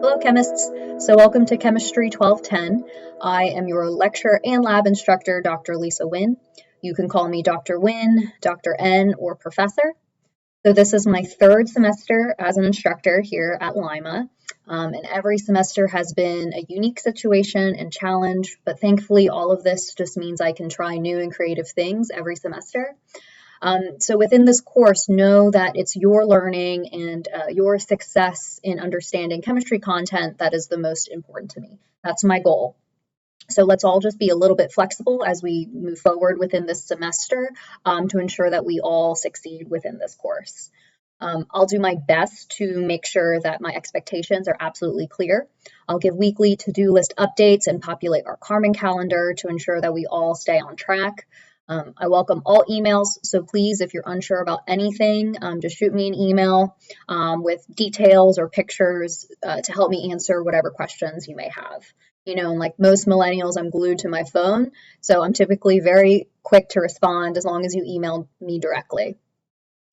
Hello, chemists. So, welcome to Chemistry 1210. I am your lecturer and lab instructor, Dr. Lisa Wynn. You can call me Dr. Wynn, Dr. N, or Professor. So, this is my third semester as an instructor here at Lima. And every semester has been a unique situation and challenge, but thankfully, all of this just means I can try new and creative things every semester. So within this course, know that it's your learning and your success in understanding chemistry content that is the most important to me. That's my goal. So let's all just be a little bit flexible as we move forward within this semester to ensure that we all succeed within this course. I'll do my best to make sure that my expectations are absolutely clear. I'll give weekly to-do list updates and populate our Karman calendar to ensure that we all stay on track. I welcome all emails, so please, if you're unsure about anything, just shoot me an email with details or pictures to help me answer whatever questions you may have. You know, and like most millennials, I'm glued to my phone, so I'm typically very quick to respond as long as you email me directly.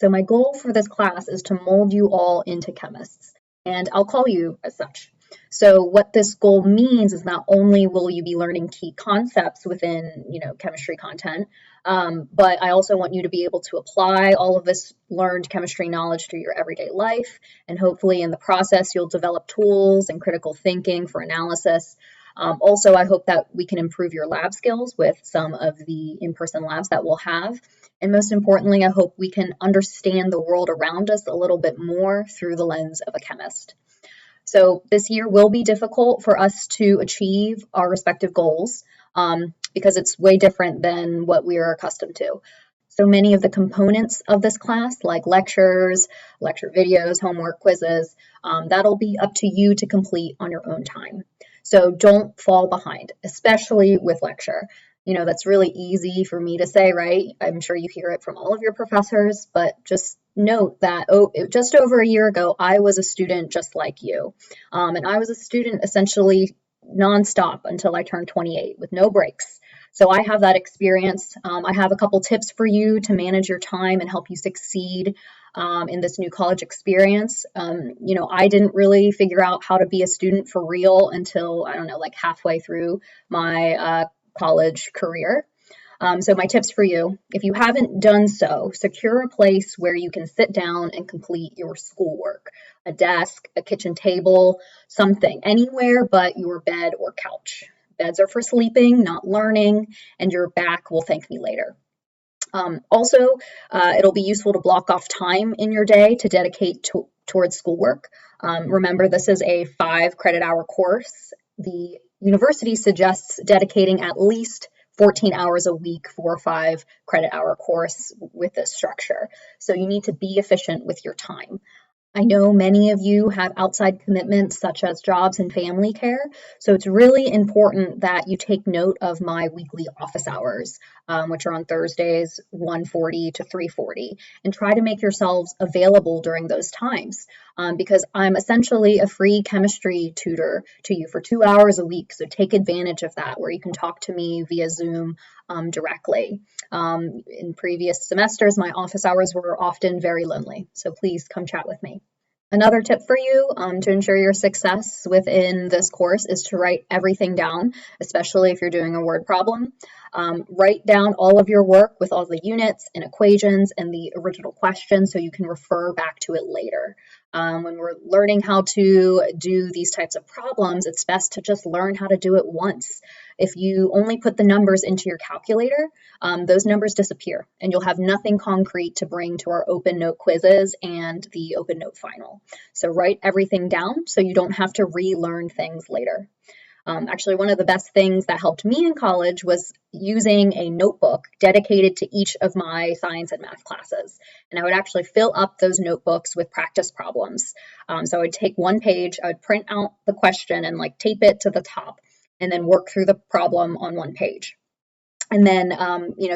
So my goal for this class is to mold you all into chemists, and I'll call you as such. So what this goal means is not only will you be learning key concepts within, chemistry content, but I also want you to be able to apply all of this learned chemistry knowledge to your everyday life. And hopefully in the process, you'll develop tools and critical thinking for analysis. Also, I hope that we can improve your lab skills with some of the in-person labs that we'll have. And most importantly, I hope we can understand the world around us a little bit more through the lens of a chemist. So this year will be difficult for us to achieve our respective goals because it's way different than what we are accustomed to. So many of the components of this class, like lectures, lecture videos, homework, quizzes, that'll be up to you to complete on your own time. So don't fall behind, especially with lecture. That's really easy for me to say, right? I'm sure you hear it from all of your professors, but just note that just over a year ago, I was a student just like you. And I was a student essentially nonstop until I turned 28 with no breaks. So I have that experience. I have a couple tips for you to manage your time and help you succeed in this new college experience. I didn't really figure out how to be a student for real until, like halfway through my college career. So my tips for you, if you haven't done so, secure a place where you can sit down and complete your schoolwork, a desk, a kitchen table, something, anywhere but your bed or couch. Beds are for sleeping, not learning, and your back will thank me later. Also, it'll be useful to block off time in your day to dedicate towards schoolwork. Remember, this is a 5 credit hour course. The university suggests dedicating at least 14 hours a week for a 5 credit hour course with this structure. So you need to be efficient with your time. I know many of you have outside commitments such as jobs and family care, so it's really important that you take note of my weekly office hours, which are on Thursdays, 1:40 to 3:40, and try to make yourselves available during those times because I'm essentially a free chemistry tutor to you for 2 hours a week, so take advantage of that where you can talk to me via Zoom directly. In previous semesters, my office hours were often very lonely, so please come chat with me. Another tip for you to ensure your success within this course is to write everything down, especially if you're doing a word problem. Write down all of your work with all the units and equations and the original question so you can refer back to it later. When we're learning how to do these types of problems, it's best to just learn how to do it once. If you only put the numbers into your calculator, those numbers disappear and you'll have nothing concrete to bring to our open note quizzes and the open note final. So write everything down so you don't have to relearn things later. Actually, one of the best things that helped me in college was using a notebook dedicated to each of my science and math classes. And I would actually fill up those notebooks with practice problems. So I would take one page, I would print out the question and tape it to the top and then work through the problem on one page. And then,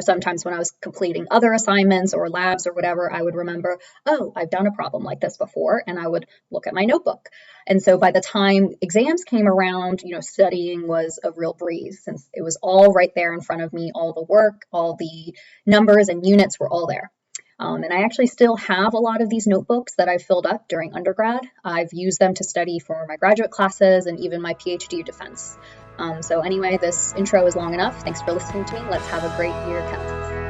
sometimes when I was completing other assignments or labs or whatever, I would remember, oh, I've done a problem like this before, and I would look at my notebook. And so by the time exams came around, studying was a real breeze since it was all right there in front of me, all the work, all the numbers and units were all there. And I actually still have a lot of these notebooks that I filled up during undergrad. I've used them to study for my graduate classes and even my PhD defense. So anyway, this intro is long enough. Thanks for listening to me. Let's have a great year, chemists.